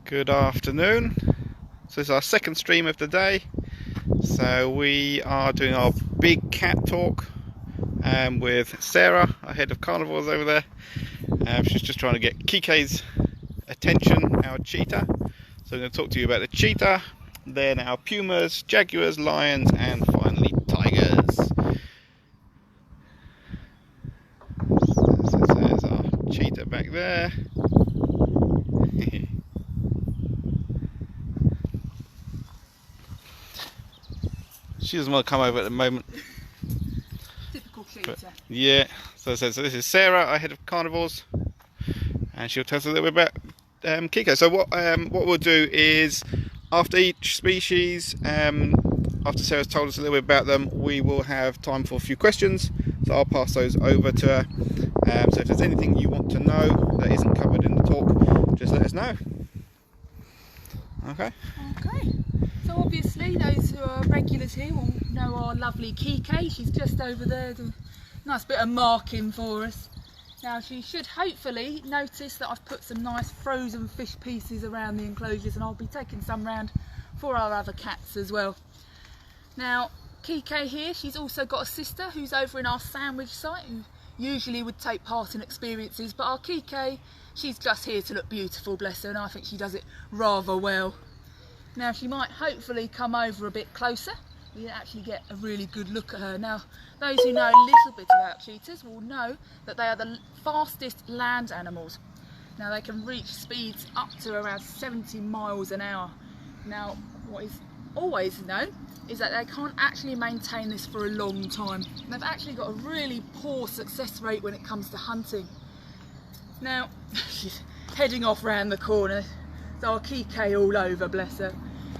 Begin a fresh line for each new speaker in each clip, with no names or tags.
Good afternoon. So this is our second stream of the day. So we are doing our big cat talk with Sarah, our head of carnivores over there. She's just trying to get Kike's attention, our cheetah. So I'm going to talk to you about the cheetah, then our pumas, jaguars, lions, and finally tigers. So there's our cheetah back there. She doesn't want to come over at the moment.
Typical cheetah.
But, yeah. So this is Sarah, our head of carnivores, and she'll tell us a little bit about Kike. So what we'll do is, after each species, after Sarah's told us a little bit about them, we will have time for a few questions. So I'll pass those over to her. So if there's anything you want to know that isn't covered in the talk, just let us know. Okay.
Okay. So obviously those who are regulars here will know our lovely Kike. She's just over there, doing a nice bit of marking for us. Now she should hopefully notice that I've put some nice frozen fish pieces around the enclosures, and I'll be taking some round for our other cats as well. Now Kike here, she's also got a sister who's over in our sandwich site, who usually would take part in experiences, but our Kike, she's just here to look beautiful, bless her, and I think she does it rather well. Now she might hopefully come over a bit closer. We actually get a really good look at her. Now those who know a little bit about cheetahs will know that they are the fastest land animals. Now they can reach speeds up to around 70 miles an hour. Now what is always known is that they can't actually maintain this for a long time. They've actually got a really poor success rate when it comes to hunting. Now she's heading off round the corner. It's our Kike all over, bless her.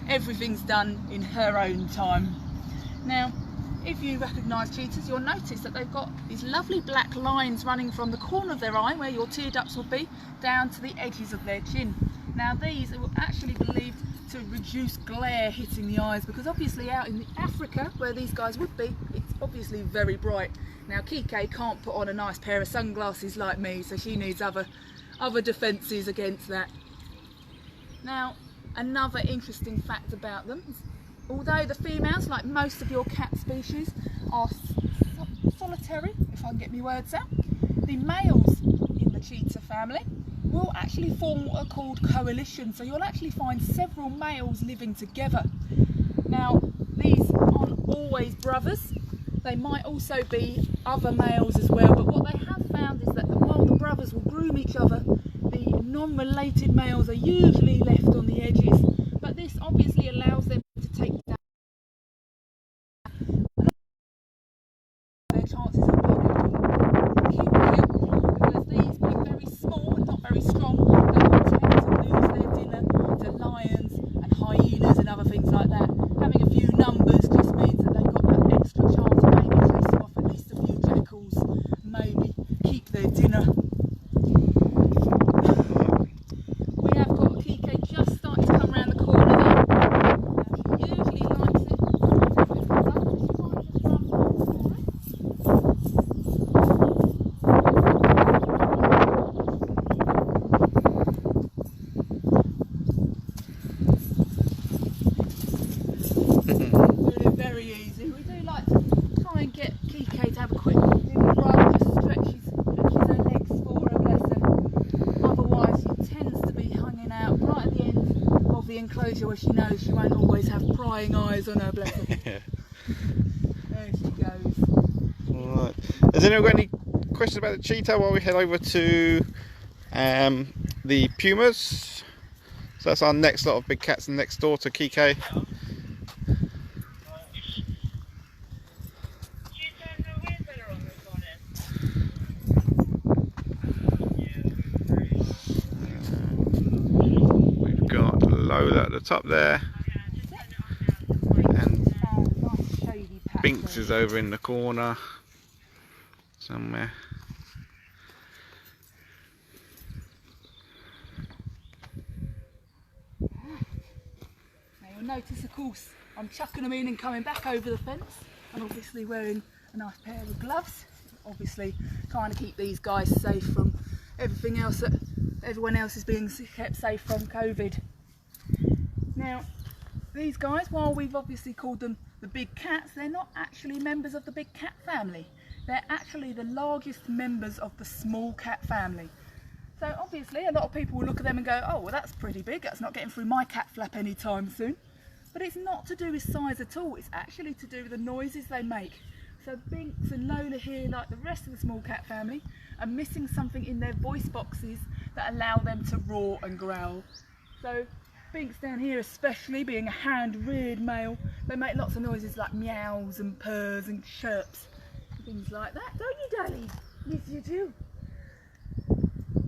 Everything's done in her own time. Now, if you recognise cheetahs, you'll notice that they've got these lovely black lines running from the corner of their eye, where your tear ducts will be, down to the edges of their chin. Now these are actually believed to reduce glare hitting the eyes, because obviously out in Africa, where these guys would be, it's obviously very bright. Now Kike can't put on a nice pair of sunglasses like me, so she needs other defences against that. Now, another interesting fact about them is, although the females, like most of your cat species, are solitary, if I can get my words out, the males in the cheetah family will actually form what are called coalitions. So you'll actually find several males living together. Now, these aren't always brothers. They might also be other males as well, but what they have found is that while the brothers will groom each other, the non-related males are usually left on the edges, but this obviously allows them to take down their chances of being able to keep a kill, because these being very small and not very strong, they will tend to lose their dinner to lions and hyenas and other things like that. Having a few numbers just means that they've got that extra chance of maybe chasing off at least a few jackals, maybe keep their dinner. Enclosure, where she knows she won't always have prying eyes on her, bless her.
Yeah.
There she goes.
Alright. Has anyone got any questions about the cheetah while we head over to the pumas? So that's our next lot of big cats next door to Kike. Lola at the top there, and Binks is over in the corner somewhere.
Now you'll notice, of course, I'm chucking them in and coming back over the fence, and obviously wearing a nice pair of gloves, obviously trying to keep these guys safe from everything else that everyone else is being kept safe from COVID. Now, these guys, while we've obviously called them the big cats, they're not actually members of the big cat family. They're actually the largest members of the small cat family. So obviously a lot of people will look at them and go, oh well, that's pretty big, that's not getting through my cat flap anytime soon. But it's not to do with size at all, it's actually to do with the noises they make. So Binks and Lola here, like the rest of the small cat family, are missing something in their voice boxes that allow them to roar and growl. So Binks down here, especially being a hand-reared male, they make lots of noises like meows and purrs and chirps, things like that, don't you, darling? Yes, you do.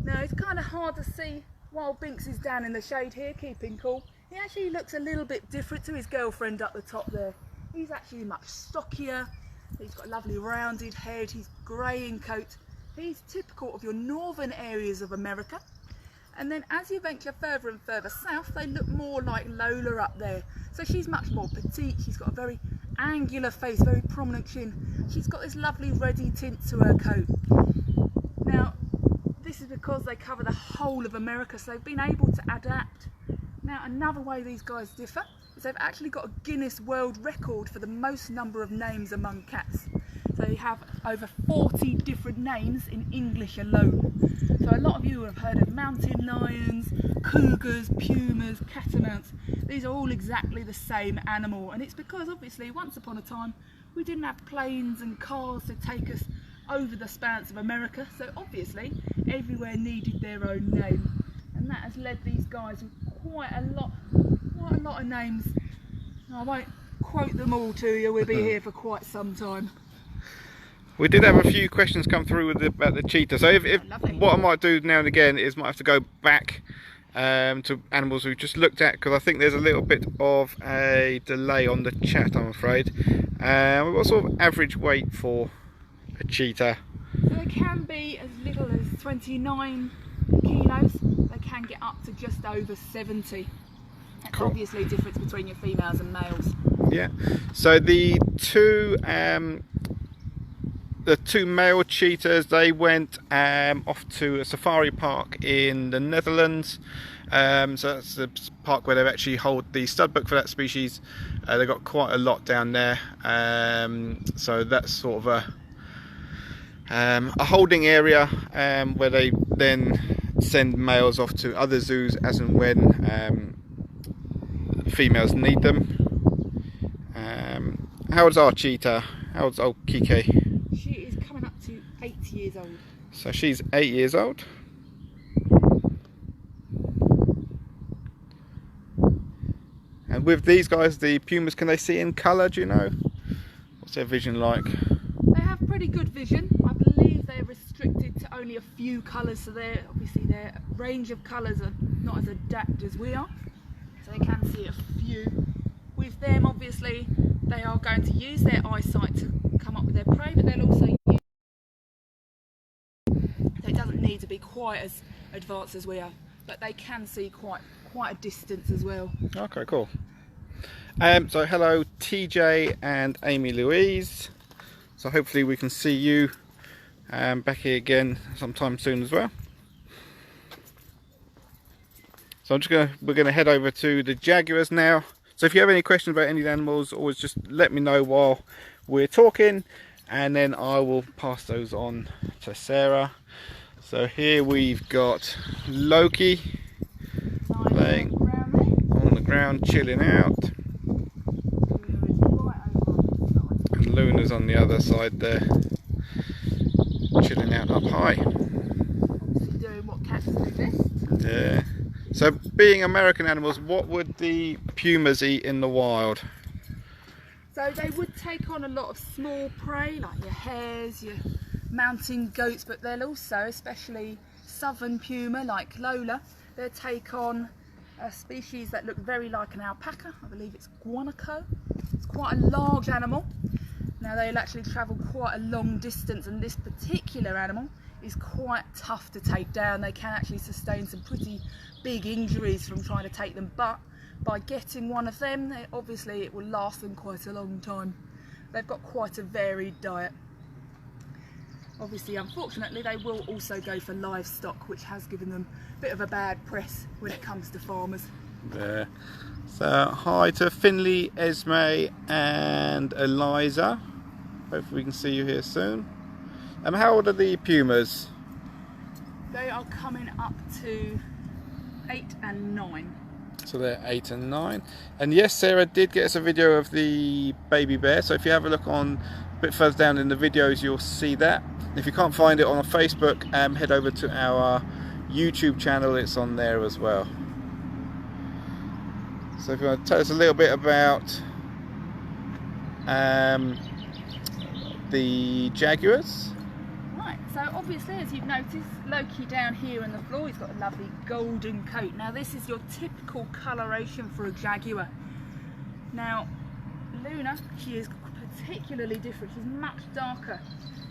Now it's kind of hard to see while Binks is down in the shade here, keeping cool. He actually looks a little bit different to his girlfriend up the top there. He's actually much stockier. He's got a lovely rounded head. He's grey in coat. He's typical of your northern areas of America. And then as you venture further and further south, they look more like Lola up there. So she's much more petite. She's got a very angular face, very prominent chin. She's got this lovely reddy tint to her coat. Now, this is because they cover the whole of America, so they've been able to adapt. Now, another way these guys differ is they've actually got a Guinness World Record for the most number of names among cats. So they have over 40 different names in English alone. So a lot of you have heard of mountain lions, cougars, pumas, catamounts. These are all exactly the same animal, and it's because obviously once upon a time we didn't have planes and cars to take us over the spans of America, so obviously everywhere needed their own name, and that has led these guys with quite a lot of names. I won't quote them all to you, we'll be here for quite some time.
We did have a few questions come through about the cheetah, so if what I might do now and again is might have to go back to animals we've just looked at, because I think there's a little bit of a delay on the chat, I'm afraid. What sort of average weight for a cheetah?
So they can be as little as 29 kilos, they can get up to just over 70. That's
cool.
Obviously a difference between your females and males.
Yeah, so the two male cheetahs, they went off to a safari park in the Netherlands. So that's the park where they actually hold the stud book for that species. They've got quite a lot down there, so that's sort of a holding area where they then send males off to other zoos as and when females need them. How old's our cheetah? How old's old Kike?
She is coming up to 8 years old.
So she's 8 years old. And with these guys, the pumas, can they see in colour, do you know? What's their vision like?
They have pretty good vision. I believe they're restricted to only a few colours, so obviously their range of colours are not as adapted as we are. So they can see a few. With them, obviously, they are going to use their eyesight to come up with their prey, but they'll also use, so it doesn't need to be quite as advanced as we are, but they can see quite a distance as well.
Okay, cool. So hello TJ and Amy Louise. So hopefully we can see you back here again sometime soon as well. So we're gonna head over to the jaguars now. So if you have any questions about any of the animals, always just let me know while we're talking, and then I will pass those on to Sarah. So here we've got Loki laying on the ground, chilling out. And Luna's on the other side there, chilling out up high.
Obviously doing what cats do best.
Yeah. So being American animals, what would the pumas eat in the wild?
So they would take on a lot of small prey, like your hares, your mountain goats, but they'll also, especially southern puma like Lola, they'll take on a species that look very like an alpaca. I believe it's guanaco. It's quite a large animal. Now they'll actually travel quite a long distance, and this particular animal is quite tough to take down. They can actually sustain some pretty big injuries from trying to take them, but by getting one of them, obviously it will last them quite a long time. They've got quite a varied diet. Obviously, unfortunately, they will also go for livestock, which has given them a bit of a bad press when it comes to farmers.
Yeah. So hi to Finley, Esme and Eliza. Hopefully we can see you here soon. How old are the Pumas?
They are coming up to 8 and 9.
So they're 8 and 9. And yes, Sarah did get us a video of the baby bear. So if you have a look on a bit further down in the videos, you'll see that. If you can't find it on Facebook, head over to our YouTube channel. It's on there as well. So if you want to tell us a little bit about the Jaguars.
Right, so obviously, as you've noticed, Loki down here on the floor, he's got a lovely golden coat. Now this is your typical coloration for a Jaguar. Now Luna, she is particularly different, she's much darker.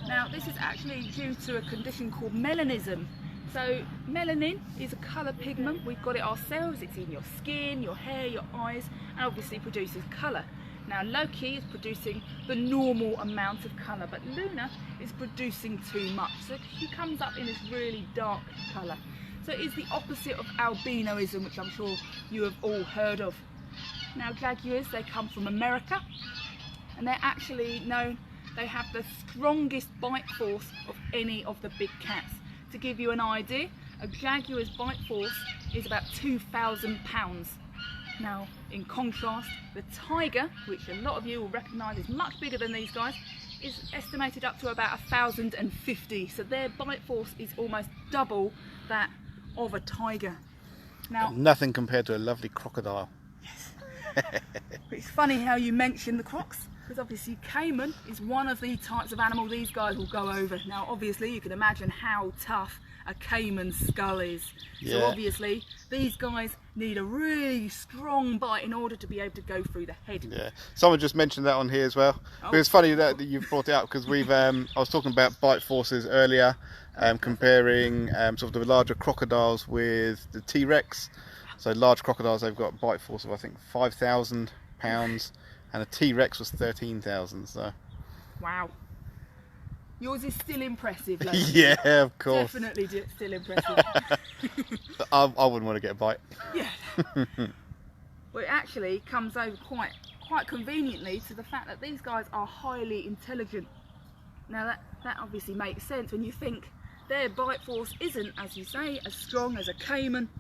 Now this is actually due to a condition called melanism. So melanin is a colour pigment, we've got it ourselves, it's in your skin, your hair, your eyes, and obviously produces colour. Now Loki is producing the normal amount of colour, but Luna is producing too much, so she comes up in this really dark colour. So it is the opposite of albinoism, which I'm sure you have all heard of. Now Jaguars, they come from America, and they're actually known, they have the strongest bite force of any of the big cats. To give you an idea, a Jaguar's bite force is about 2,000 pounds. Now, in contrast, the tiger, which a lot of you will recognise is much bigger than these guys, is estimated up to about 1,050. So their bite force is almost double that of a tiger. Now,
nothing compared to a lovely crocodile.
Yes. It's funny how you mention the crocs, because obviously caiman is one of the types of animal these guys will go over. Now obviously you can imagine how tough a caiman's skull is. Yeah. So obviously these guys need a really strong bite in order to be able to go through the head.
Yeah, someone just mentioned that on here as well. Oh. It's funny that you've brought it up, because we've I was talking about bite forces earlier, comparing sort of the larger crocodiles with the T-Rex. So large crocodiles, they've got a bite force of I think 5,000 pounds. And a T-Rex was 13,000, so...
Wow. Yours is still impressive, Loki.
Yeah, of course.
Definitely still impressive.
I wouldn't want to get a bite.
Yeah. Well, it actually comes over quite conveniently to the fact that these guys are highly intelligent. Now that obviously makes sense when you think their bite force isn't, as you say, as strong as a caiman.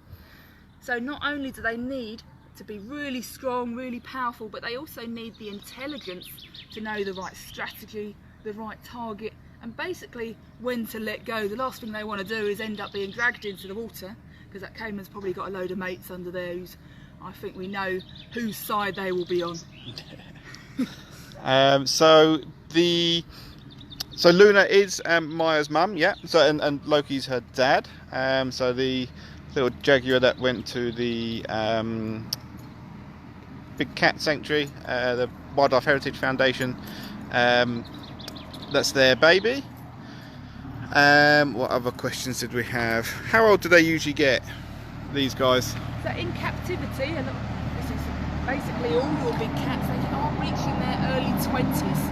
So not only do they need to be really strong, really powerful, but they also need the intelligence to know the right strategy, the right target, and basically when to let go. The last thing they want to do is end up being dragged into the water, because that caiman's probably got a load of mates under there who's, I think we know whose side they will be on.
So Luna is Maya's mum, yeah. So and Loki's her dad. So the little Jaguar that went to the big cat sanctuary, the Wildlife Heritage Foundation, that's their baby. What other questions did we have? How old do they usually get, these guys?
So in captivity, and this is basically all your big cats, they are reaching their early 20s.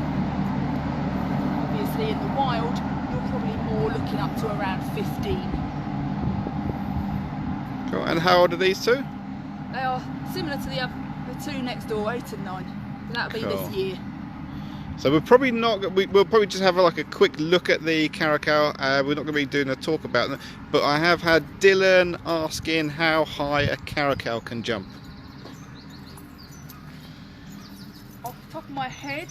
Obviously in the wild, you're probably more looking up to around 15.
Cool. And how old are these two?
They are similar to the two next door, 8 and 9. So that'll be this year.
So we're probably not. We'll probably just have like a quick look at the caracal. We're not going to be doing a talk about them. But I have had Dylan asking how high a caracal can jump.
Off the top of my head,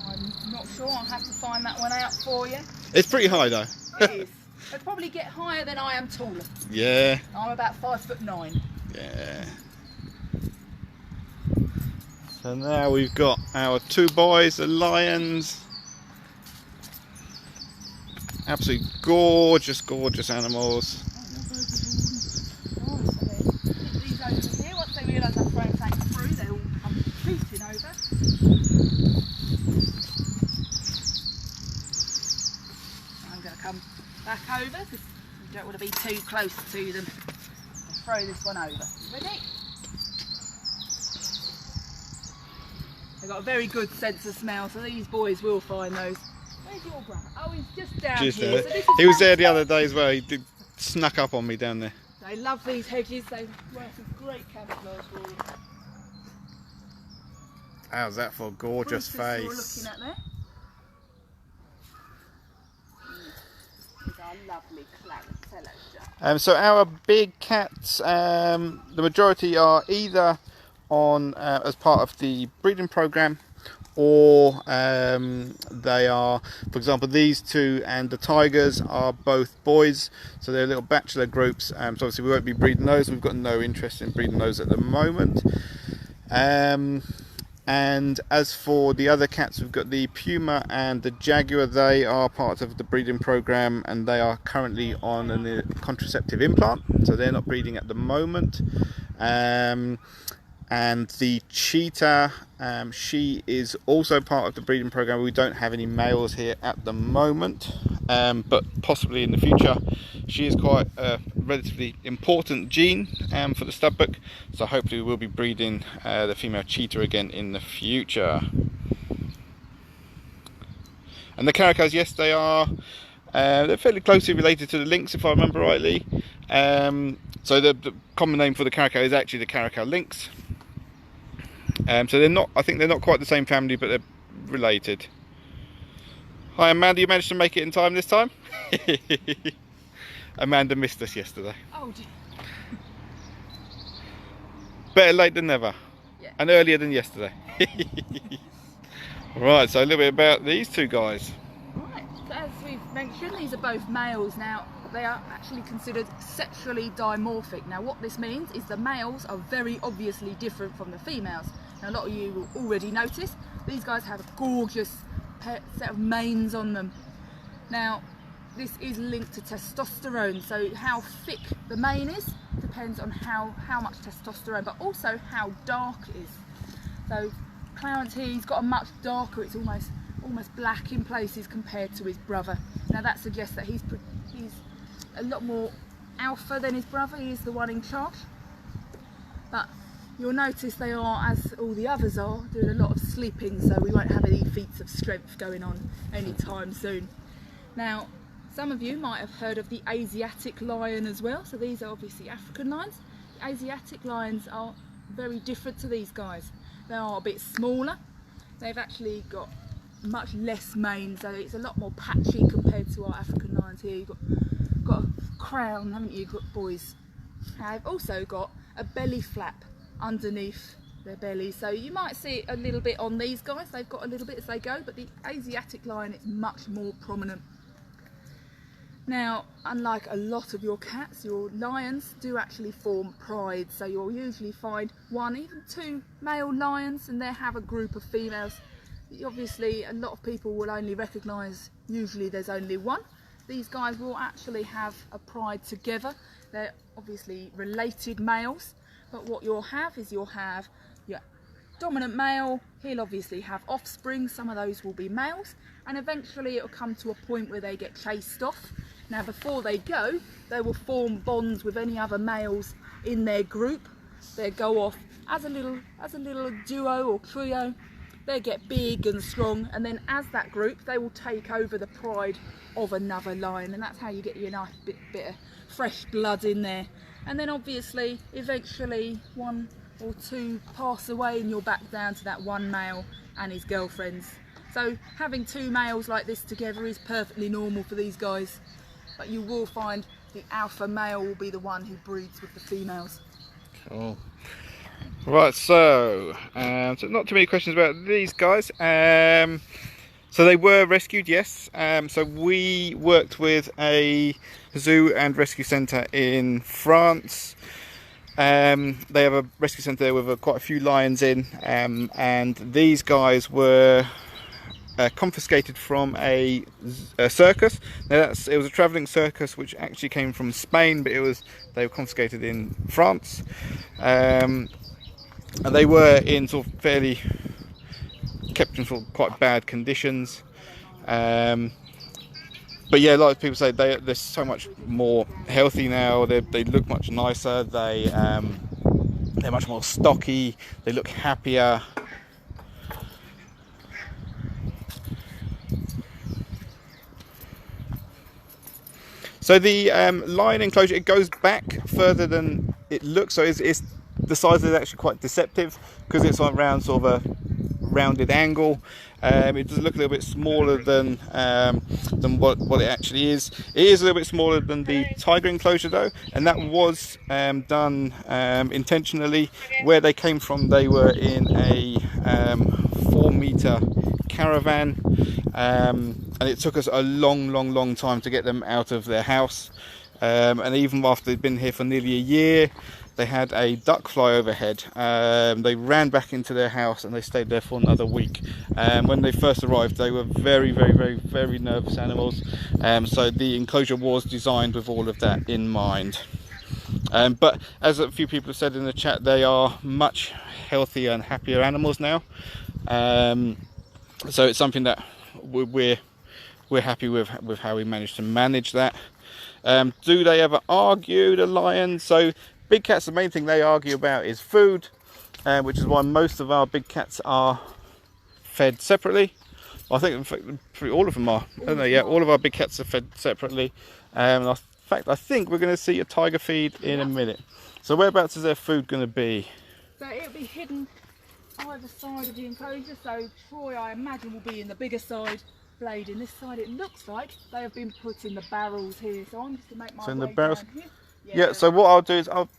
I'm not sure. I'll have to find that one out for you.
It's pretty high though.
It is. I'd probably get higher than I am taller.
Yeah.
I'm about 5'9".
Yeah. So now we've got our two boys, the lions. Absolutely gorgeous, gorgeous animals.
Oh, so these over here, once they realise I've thrown things through, they all come shooting over. I'm going to come back over because you don't want to be too close to them. I'll throw this one over. Ready? They've got a very good sense of smell, so these boys will find those. Where's your brother? Oh, he's just down here.
So he was there the other day as well. He snuck up on me down there.
They love these hedges. They work a great camouflage for them.
How's that for a gorgeous face?
You're looking at there. These are lovely clarence.
So our big cats, the majority are either on as part of the breeding program, or they are, for example, these two and the tigers are both boys, so they're little bachelor groups. So obviously we won't be breeding those. We've got no interest in breeding those at the moment. And as for the other cats, we've got the Puma and the Jaguar. They are part of the breeding program and they are currently on a contraceptive implant, so they're not breeding at the moment. And the Cheetah, she is also part of the breeding program. We don't have any males here at the moment, but possibly in the future. She is quite a relatively important gene for the stud book, so hopefully we'll be breeding the female Cheetah again in the future. And the caracals, yes, they are they're fairly closely related to the lynx, if I remember rightly. So the common name for the caracal is actually the caracal lynx. So they're not, I think they're not quite the same family, but they're related. Hi Amanda, you managed to make it in time this time? Amanda missed us yesterday.
Oh dear.
Better late than never.
Yeah.
And earlier than yesterday. Right, so a little bit about these two guys.
Right, so as we've mentioned, these are both males. Now, they are actually considered sexually dimorphic. Now, what this means is the males are very obviously different from the females. Now, a lot of you will already notice these guys have a gorgeous set of manes on them. Now, this is linked to testosterone, so how thick the mane is depends on how much testosterone, but also how dark it is. So Clarence here, he's got a much darker, it's almost black in places compared to his brother. Now that suggests that he's a lot more alpha than his brother. He is the one in charge. But you'll notice they are, as all the others are, doing a lot of sleeping, so we won't have any feats of strength going on anytime soon. Now, some of you might have heard of the Asiatic lion as well. So these are obviously African lions. The Asiatic lions are very different to these guys. They are a bit smaller. They've actually got much less mane, so it's a lot more patchy compared to our African lions here. You've got a crown, haven't you, boys? They've also got a belly flap underneath their belly, so you might see it a little bit on these guys. They've got a little bit as they go, but the Asiatic lion is much more prominent. Now, unlike a lot of your cats, your lions do actually form prides, so you'll usually find one, even two male lions, and they have a group of females. Obviously, a lot of people will only recognise usually there's only one. These guys will actually have a pride together. They're obviously related males, but what you'll have is you'll have your dominant male. He'll obviously have offspring. Some of those will be males, and eventually it'll come to a point where they get chased off. Now, before they go, they will form bonds with any other males in their group. They go off as a little duo or trio. They get big and strong, and then as that group, they will take over the pride of another lion, and that's how you get your nice bit of fresh blood in there. And then obviously, eventually, one or two pass away, and you're back down to that one male and his girlfriends. So having two males like this together is perfectly normal for these guys. But you will find the alpha male will be the one who breeds with the females.
Cool. Right, so not too many questions about these guys. So they were rescued, yes. So we worked with a zoo and rescue centre in France. They have a rescue centre there with quite a few lions in, and these guys were confiscated from a circus. Now it was a travelling circus which actually came from Spain, but they were confiscated in France, and they were in sort of kept in sort of quite bad conditions. But yeah, like people say, they're so much more healthy now. They look much nicer. They're much more stocky. They look happier. So the lion enclosure, it goes back further than it looks. So it's the size is actually quite deceptive because it's on around sort of a rounded angle. It does look a little bit smaller than what it actually is. It is a little bit smaller than the tiger enclosure though, and that was done intentionally. Where they came from, they were in a 4-meter caravan, and it took us a long time to get them out of their house, and even after they'd been here for nearly a year, they had a duck fly overhead. They ran back into their house and they stayed there for another week. When they first arrived, they were very nervous animals, so the enclosure was designed with all of that in mind. But as a few people have said in the chat, they are much healthier and happier animals now. So it's something that we're happy with how we managed to manage that. Do they ever argue, the lions? So big cats, the main thing they argue about is food, which is why most of our big cats are fed separately. I think in fact all of them are. I don't know, yeah, all of our big cats are fed separately. In fact, I think we're going to see a tiger feed in a minute. So whereabouts is their food going to be?
So it'll be hidden either side of the enclosure. So Troy, I imagine, will be in the bigger side. Blade in this side. It looks like they have been put in the barrels here. So I'm just going to make my way
in the barrels.
down here.
Yeah, so what I'll do is I'll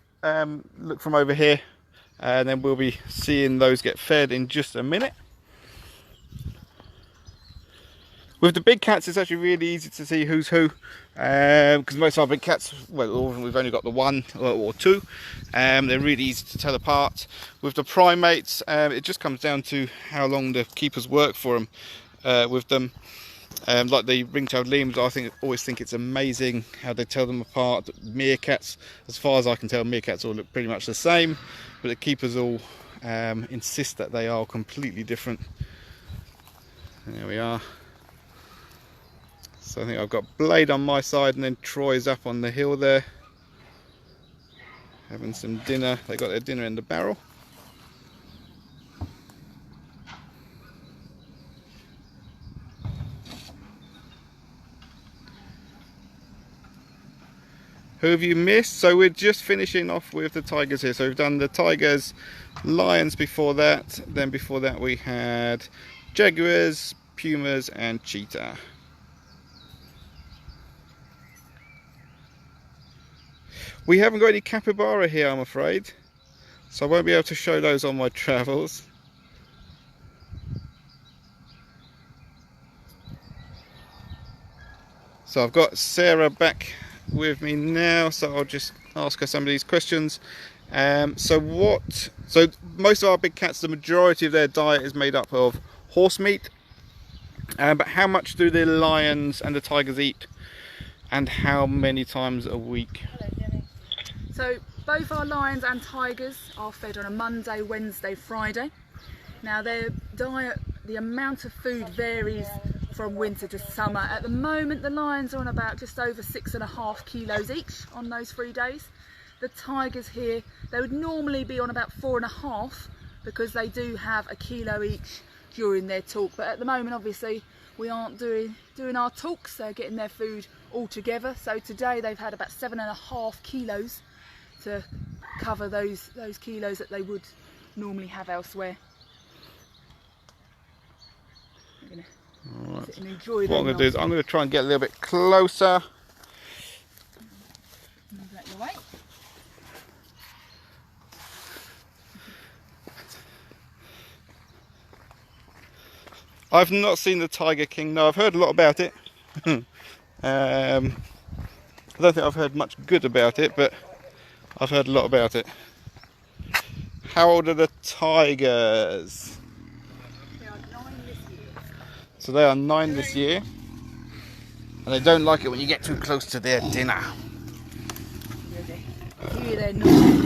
look from over here, and then we'll be seeing those get fed in just a minute. With the big cats, it's actually really easy to see who's who, because most of our big cats, well, all of them, we've only got the one or two. They're really easy to tell apart. With the primates, it just comes down to how long the keepers work for them. With them, like the ring-tailed lemurs, I always think it's amazing how they tell them apart. Meerkats, as far as I can tell, meerkats all look pretty much the same, but the keepers all insist that they are completely different. There we are. So I think I've got Blade on my side, and then Troy's up on the hill there having some dinner. They got their dinner in the barrel. Who have you missed? So we're just finishing off with the tigers here. So we've done the tigers, lions before that. Then before that we had jaguars, pumas and cheetah. We haven't got any capybara here, I'm afraid. So I won't be able to show those on my travels. So I've got Sarah back with me now, so I'll just ask her some of these questions. So most of our big cats, the majority of their diet is made up of horse meat, but how much do the lions and the tigers eat, and how many times a week?
So both our lions and tigers are fed on a Monday, Wednesday, Friday. Now their diet, the amount of food varies from winter to summer. At the moment the lions are on about just over 6.5 kilos each on those 3 days. The tigers here, they would normally be on about 4.5 because they do have a kilo each during their talk, but at the moment obviously we aren't doing our talks, they're getting their food all together. So today they've had about 7.5 kilos to cover those kilos that they would normally have elsewhere.
Right.
And enjoy
what I'm going to do is I'm going to try and get a little bit closer.
Move that your way.
I've not seen the Tiger King. No, I've heard a lot about it. I don't think I've heard much good about it, but I've heard a lot about it. How old are the tigers?
They are 9 this year.
So they are 9 this year, and they don't like it when you get too close to their dinner.
Here they're not.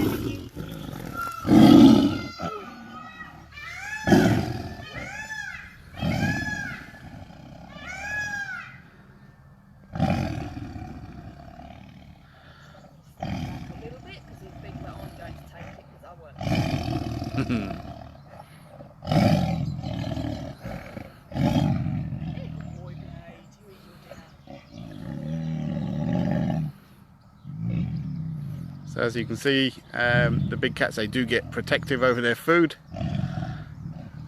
So as you can see, the big cats, they do get protective over their food.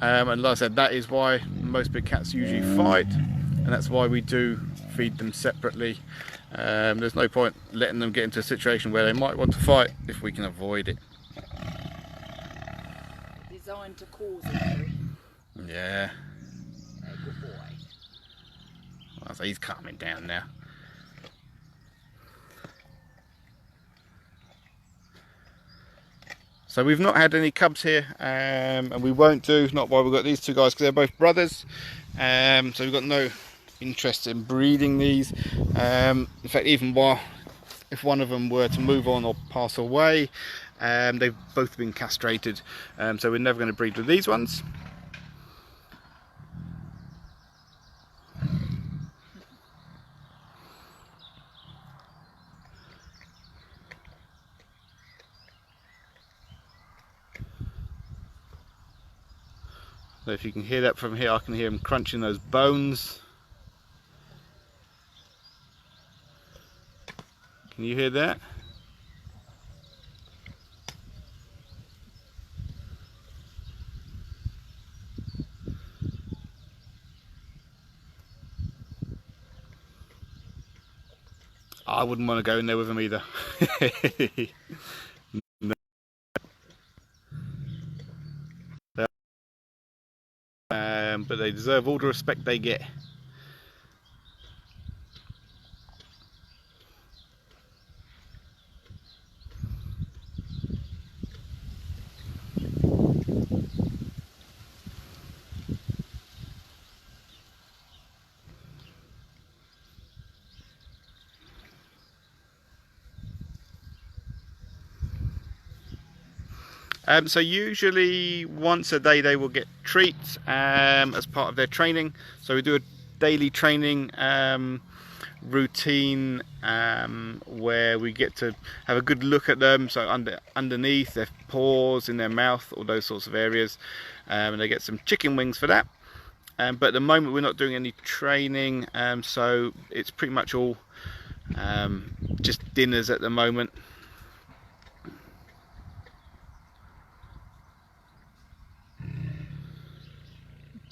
And like I said, that is why most big cats usually fight, and that's why we do feed them separately. There's no point letting them get into a situation where they might want to fight if we can avoid it.
Designed to cause injury.
Yeah.
Hey, good boy.
Well, so he's calming down now. So we've not had any cubs here, and we won't do, not while we've got these two guys, because they're both brothers. So we've got no interest in breeding these. In fact, even if one of them were to move on or pass away, they've both been castrated, so we're never going to breed with these ones. So if you can hear that from here, I can hear him crunching those bones. Can you hear that? I wouldn't want to go in there with him either. No. But they deserve all the respect they get. So usually once a day they will get treats as part of their training. So we do a daily training routine where we get to have a good look at them. So underneath their paws, in their mouth, all those sorts of areas, and they get some chicken wings for that. But at the moment we're not doing any training, so it's pretty much all just dinners at the moment.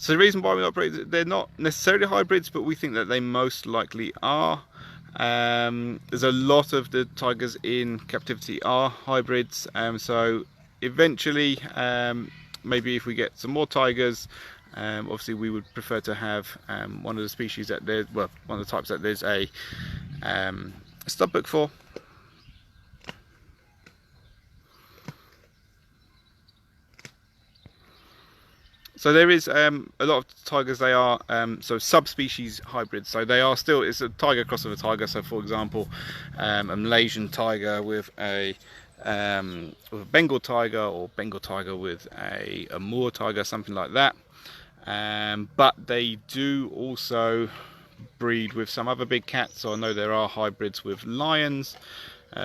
So the reason why we're not breeding, they're not necessarily hybrids, but we think that they most likely are. There's a lot of the tigers in captivity are hybrids, so eventually, maybe if we get some more tigers, obviously we would prefer to have one of the species that there's, well, one of the types that there's a stud book for. So there is a lot of tigers, they are so subspecies hybrids, so they are still, it's a tiger cross of a tiger. So for example, a Malaysian tiger with a Bengal tiger, or Bengal tiger with a Moor tiger, something like that. But they do also breed with some other big cats. So I know there are hybrids with lions,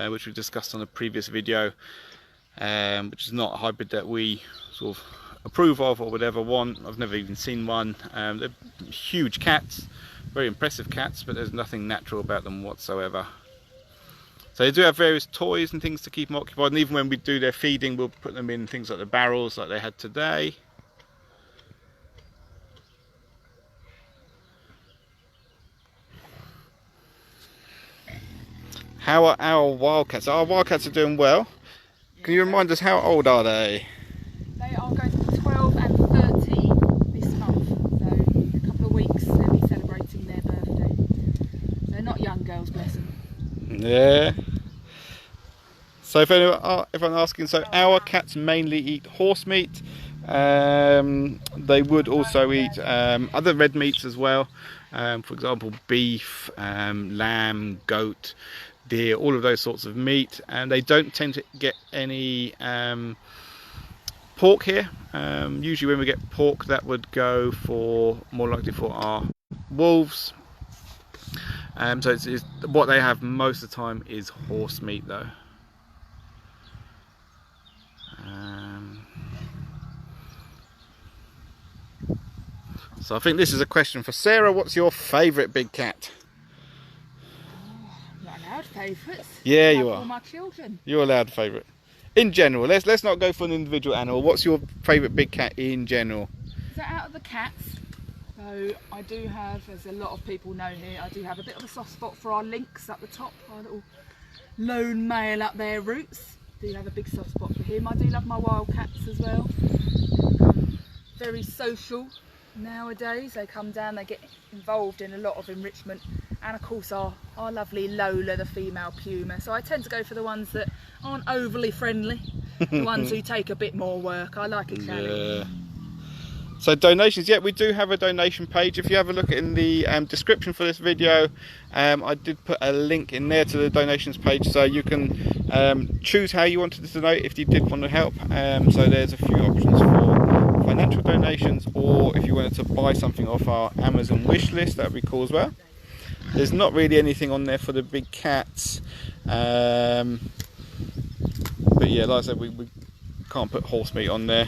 which we discussed on a previous video, which is not a hybrid that we sort of approve of or would ever want. I've never even seen one. They're huge cats, very impressive cats, but there's nothing natural about them whatsoever. So they do have various toys and things to keep them occupied, and even when we do their feeding, we'll put them in things like the barrels like they had today. How are our wildcats? Our wildcats are doing well. Can you remind us, how old are they?
They are going to be 12 and 13 this month, so in a couple of weeks they'll be celebrating their birthday. They're not young girls, bless them.
Yeah. So if I'm asking, so our cats mainly eat horse meat. They would also eat other red meats as well. For example, beef, lamb, goat, deer, all of those sorts of meat. And they don't tend to get any pork here. Usually when we get pork, that would go for, more likely for our wolves. So it's what they have most of the time is horse meat though. So I think this is a question for Sarah. What's your favourite big cat?
Not allowed favourites.
Yeah, you are.
All my children.
You're allowed a favourite. In general, let's not go for an individual animal. What's your favourite big cat in general?
So out of the cats, so I do have, as a lot of people know here, I do have a bit of a soft spot for our lynx up the top, our little lone male up there, Roots. Do have a big soft spot for him. I do love my wild cats as well. Very social nowadays. They come down, they get involved in a lot of enrichment, and of course our lovely Lola, the female Puma. So I tend to go for the ones that aren't overly friendly, the ones who take a bit more work. I like a challenge.
Yeah. So donations, yeah, we do have a donation page. If you have a look in the description for this video, I did put a link in there to the donations page, so you can choose how you wanted to donate if you did want to help. So there's a few options for financial donations, or if you wanted to buy something off our Amazon wish list, that would be cool as well. There's not really anything on there for the big cats, but yeah, like I said, we can't put horse meat on there.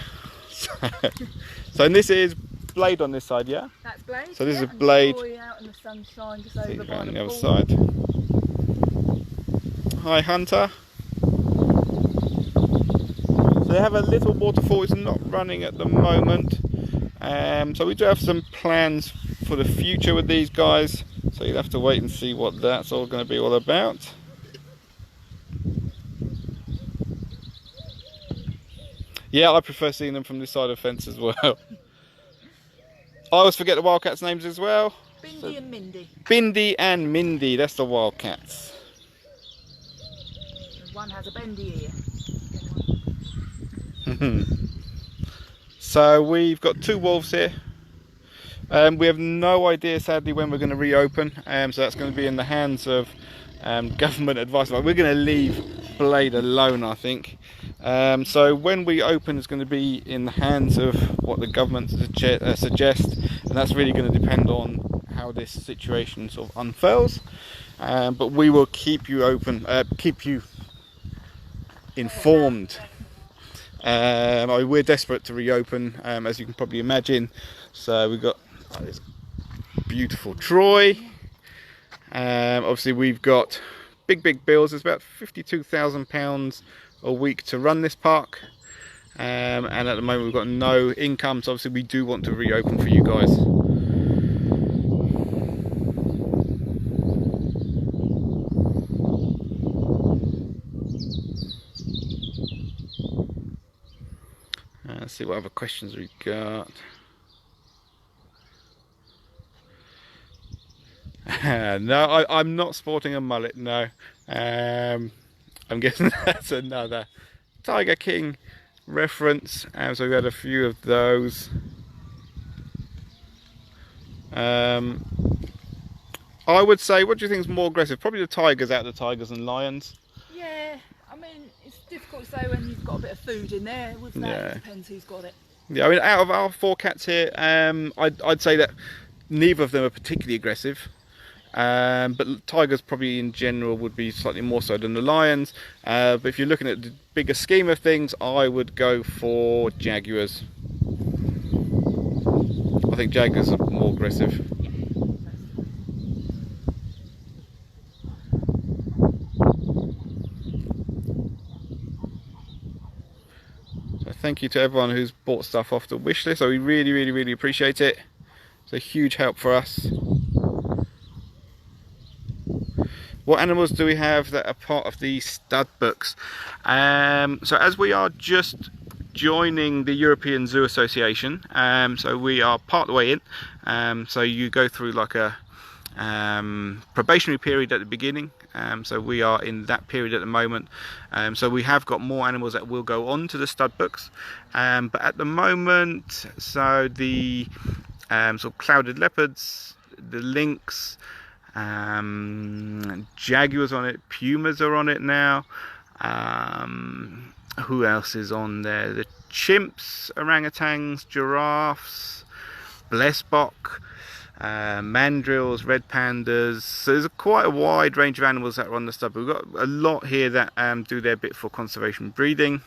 So and this is Blade on this side, yeah?
That's Blade.
So this is
and
Blade.
Boy out in the sunshine just over by
On
the
the other
pool.
side. Hi Hunter. So they have a little waterfall. It's not running at the moment. So we do have some plans for the future with these guys. So you'll have to wait and see what that's all going to be all about. Yeah, I prefer seeing them from this side of the fence as well. I always forget the wildcats' names as well.
Bindi and Mindy.
Bindi and Mindy, that's the wildcats.
One has a bendy ear.
So we've got 2 wolves here. We have no idea, sadly, when we're going to reopen. So that's going to be in the hands of government advice. We're going to leave Blade alone, I think. So when we open, it's going to be in the hands of what the government suggests, and that's really going to depend on how this situation sort of unfurls. But we will keep you keep you informed. We're desperate to reopen, as you can probably imagine. So we've got this beautiful Troy. Obviously we've got big bills. It's about £52,000 a week to run this park, and at the moment we've got no income, so obviously we do want to reopen for you guys. Let's see what other questions we've got. No, I'm not sporting a mullet, no. I'm guessing that's another Tiger King reference. So we've had a few of those. I would say, what do you think is more aggressive? Probably the tigers out of the tigers and lions.
Yeah, I mean, it's difficult to say when you've got a bit of food in there. With that,
Yeah.
it depends who's got it.
Yeah, I mean, out of our 4 cats here, I'd say that neither of them are particularly aggressive. But tigers probably in general would be slightly more so than the lions. But if you're looking at the bigger scheme of things, I would go for jaguars. I think jaguars are more aggressive. So thank you to everyone who's bought stuff off the wish list. So we really appreciate it. It's a huge help for us. What animals do we have that are part of the stud books? So as we are just joining the European Zoo Association, so we are part of the way in. So you go through like a probationary period at the beginning. So we are in that period at the moment. So we have got more animals that will go on to the stud books. But at the moment, so the sort of clouded leopards, the lynx, jaguars on it, pumas are on it now. Who else is on there? The chimps, orangutans, giraffes, blessbok, mandrills, red pandas. So there's quite a wide range of animals that are on the stud. We've got a lot here that do their bit for conservation breeding.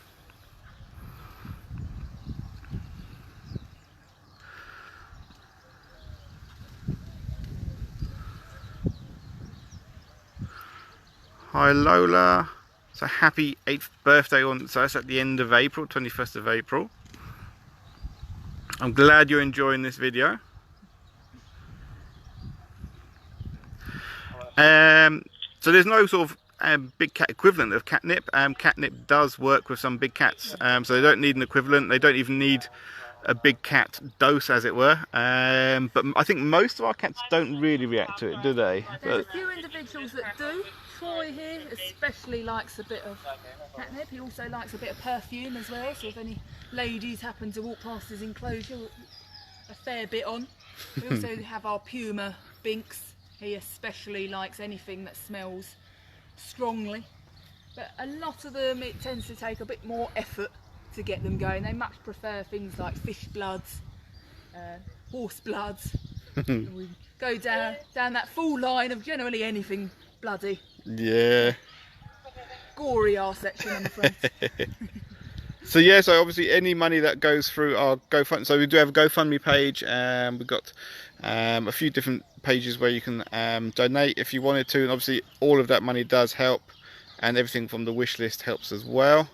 Hi Lola. So happy 8th birthday so that's at the end of April, 21st of April. I'm glad you're enjoying this video. So there's no sort of big cat equivalent of catnip. Catnip does work with some big cats, so they don't need an equivalent. They don't even need a big cat dose, as it were. But I think most of our cats don't really react to it, do they?
There's a few individuals that do. Troy here especially likes a bit of catnip. He also likes a bit of perfume as well, so if any ladies happen to walk past his enclosure, a fair bit on. We also have our Puma Binks. He especially likes anything that smells strongly. But a lot of them, it tends to take a bit more effort to get them going. They much prefer things like fish bloods, horse bloods. We go down that full line of generally anything bloody.
Yeah.
Gory our section, I'm afraid.
So yeah, so obviously any money that goes through our GoFundMe, so we do have a GoFundMe page, we've got a few different pages where you can donate if you wanted to, and obviously all of that money does help, and everything from the wish list helps as well.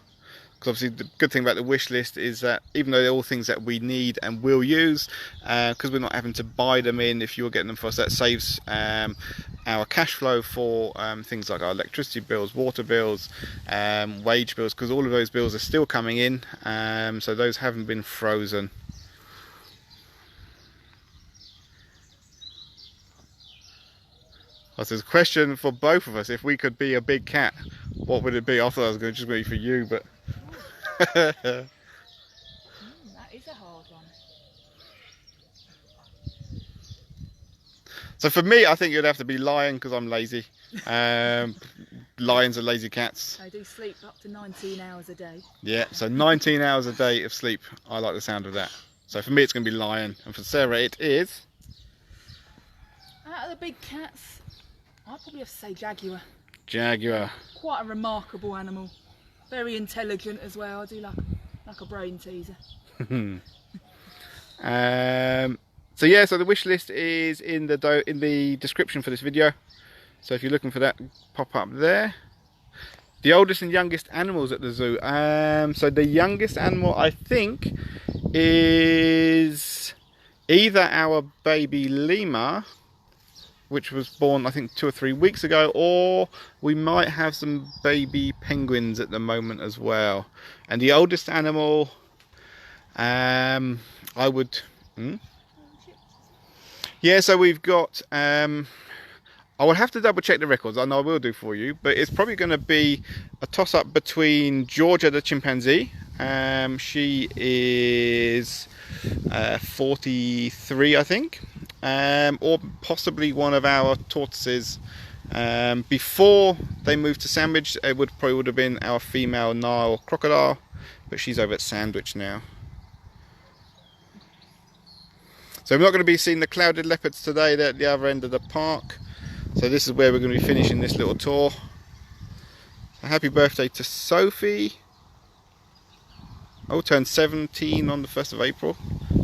Because obviously the good thing about the wish list is that even though they're all things that we need and will use, because we're not having to buy them in, if you're getting them for us, that saves our cash flow for things like our electricity bills, water bills, wage bills, because all of those bills are still coming in, so those haven't been frozen. That's a question for both of us. If we could be a big cat, what would it be? I thought I was going to just be for you, but
that is a hard one.
So for me, I think you'd have to be lion, because I'm lazy. Lions are lazy cats.
They do sleep up to 19 hours a day.
Yeah, so 19 hours a day of sleep. I like the sound of that. So for me, it's going to be lion, and for Sarah, it is.
Out of the big cats, I'd probably have to say jaguar.
Jaguar.
Quite a remarkable animal. Very intelligent as well. I do like a brain teaser.
So yeah, so the wish list is in the description for this video. So if you're looking for that, pop up there. The oldest and youngest animals at the zoo. So the youngest animal, I think, is either our baby lemur, which was born I think 2 or 3 weeks ago, or we might have some baby penguins at the moment as well. And the oldest animal, I would yeah, so we've got I would have to double check the records, I know I will do for you, but it's probably going to be a toss up between Georgia the chimpanzee, she is 43 I think, or possibly one of our tortoises. Before they moved to Sandwich, it probably would have been our female Nile crocodile, but she's over at Sandwich now. So we're not going to be seeing the clouded leopards today. They're at the other end of the park. So this is where we're going to be finishing this little tour. So happy birthday to Sophie. Oh, turned 17 on the 1st of April.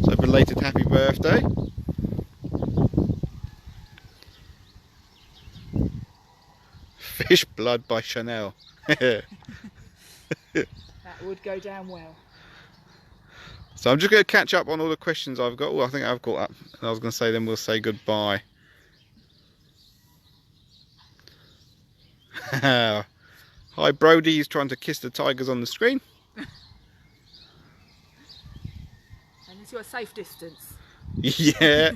So belated happy birthday. Fish blood by Chanel.
That would go down well.
So I'm just going to catch up on all the questions I've got. Oh, I think I've caught up. And I was going to say then we'll say goodbye. Hi Brody, he's trying to kiss the tigers on the screen.
And it's your safe distance.
Yeah.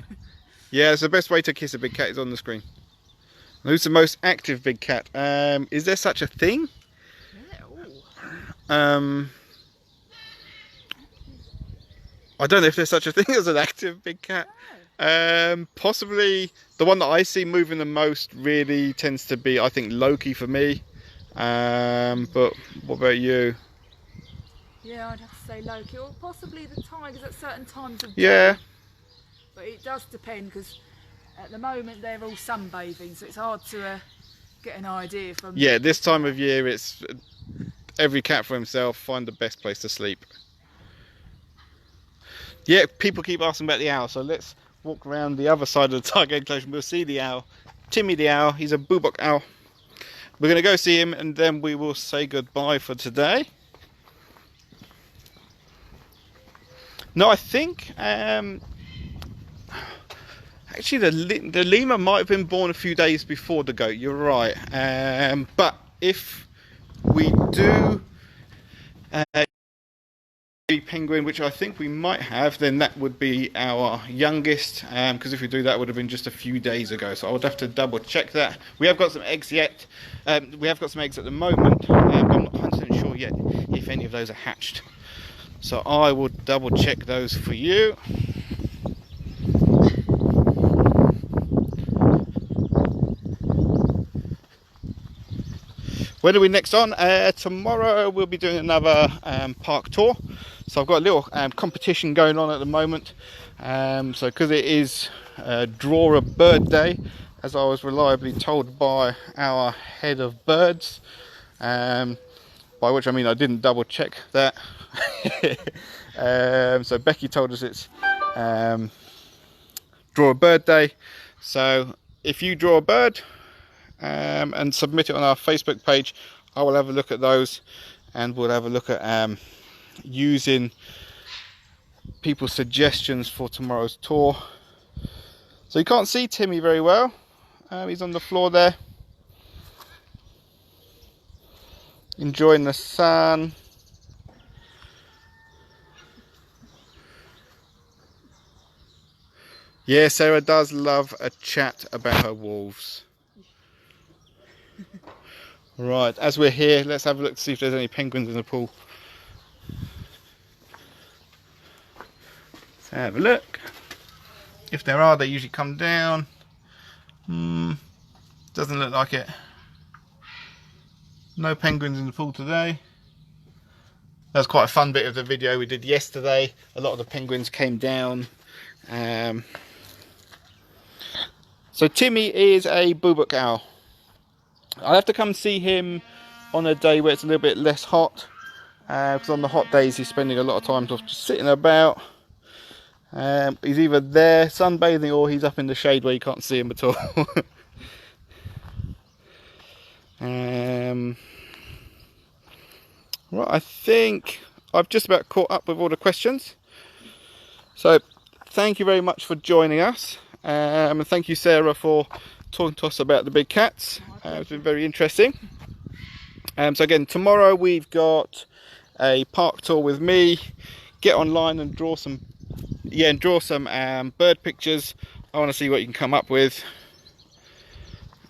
Yeah, it's the best way to kiss a big cat is on the screen. And who's the most active big cat? Is there such a thing?
Yeah,
I don't know if there's such a thing as an active big cat. Possibly the one that I see moving the most really tends to be, I think, Loki for me. But what about you?
yeah, I'd have to say Loki, or possibly the tigers at certain times of day.
Yeah.
But it does depend, because at the moment they're all sunbathing, so it's hard to get an idea from.
Yeah, this time of year it's every cat for himself, find the best place to sleep. Yeah, people keep asking about the owl, so let's walk around the other side of the tiger enclosure and we'll see the owl. Timmy the owl, he's a boobock owl. we're going to go see him, and then we will say goodbye for today. No, I think actually the lemur might have been born a few days before the goat. You're right. But if we do penguin, which I think we might have, then that would be our youngest, because if we do that, it would have been just a few days ago, so I would have to double check that. We have got some eggs yet. We have got some eggs at the moment. I'm not 100% sure yet if any of those are hatched, so I will double check those for you. When are we next on? Tomorrow we'll be doing another park tour. So I've got a little competition going on at the moment. So because it is Draw a Bird Day, as I was reliably told by our head of birds, by which I mean I didn't double check that. So Becky told us it's Draw a Bird Day. So if you draw a bird, and submit it on our Facebook page, I will have a look at those, and we'll have a look at using people's suggestions for tomorrow's tour. So you can't see Timmy very well. He's on the floor there, enjoying the sun. Yeah, Sarah does love a chat about her wolves. Right, as we're here, let's have a look to see if there's any penguins in the pool. Let's have a look. If there are, they usually come down. Doesn't look like it. No penguins in the pool today. That's quite a fun bit of the video we did yesterday. A lot of the penguins came down. So Timmy is a boobook owl. I'll have to come see him on a day where it's a little bit less hot, because on the hot days he's spending a lot of time just sitting about. He's either there sunbathing or he's up in the shade where you can't see him at all. Right, I think I've just about caught up with all the questions. So thank you very much for joining us, and thank you, Sarah, for talking to us about the big cats. It's been very interesting. So again, tomorrow we've got a park tour with me. Get online and draw some bird pictures. I want to see what you can come up with.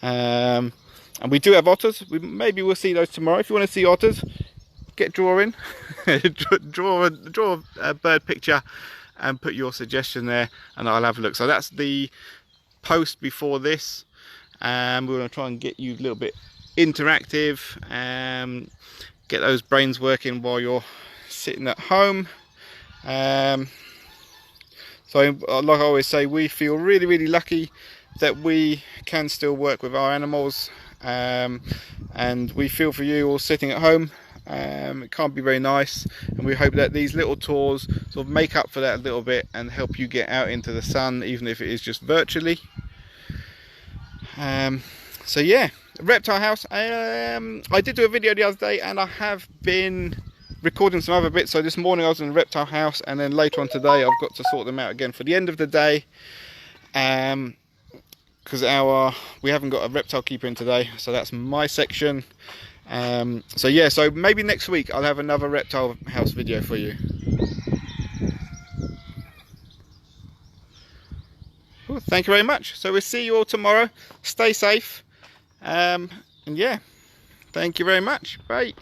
And we do have otters. Maybe we'll see those tomorrow. If you want to see otters, get drawing. draw a bird picture and put your suggestion there, and I'll have a look. So that's the post before this. We're going to try and get you a little bit interactive, get those brains working while you're sitting at home. So like I always say, we feel really lucky that we can still work with our animals, and we feel for you all sitting at home. It can't be very nice, and we hope that these little tours sort of make up for that a little bit and help you get out into the sun, even if it is just virtually. So yeah, reptile house. I did do a video the other day, and I have been recording some other bits. So this morning I was in the reptile house, and then later on today I've got to sort them out again for the end of the day, because we haven't got a reptile keeper in today, so that's my section. So yeah, so maybe next week I'll have another reptile house video for you. Cool, thank you very much. So we'll see you all tomorrow. Stay safe, and yeah, thank you very much. Bye.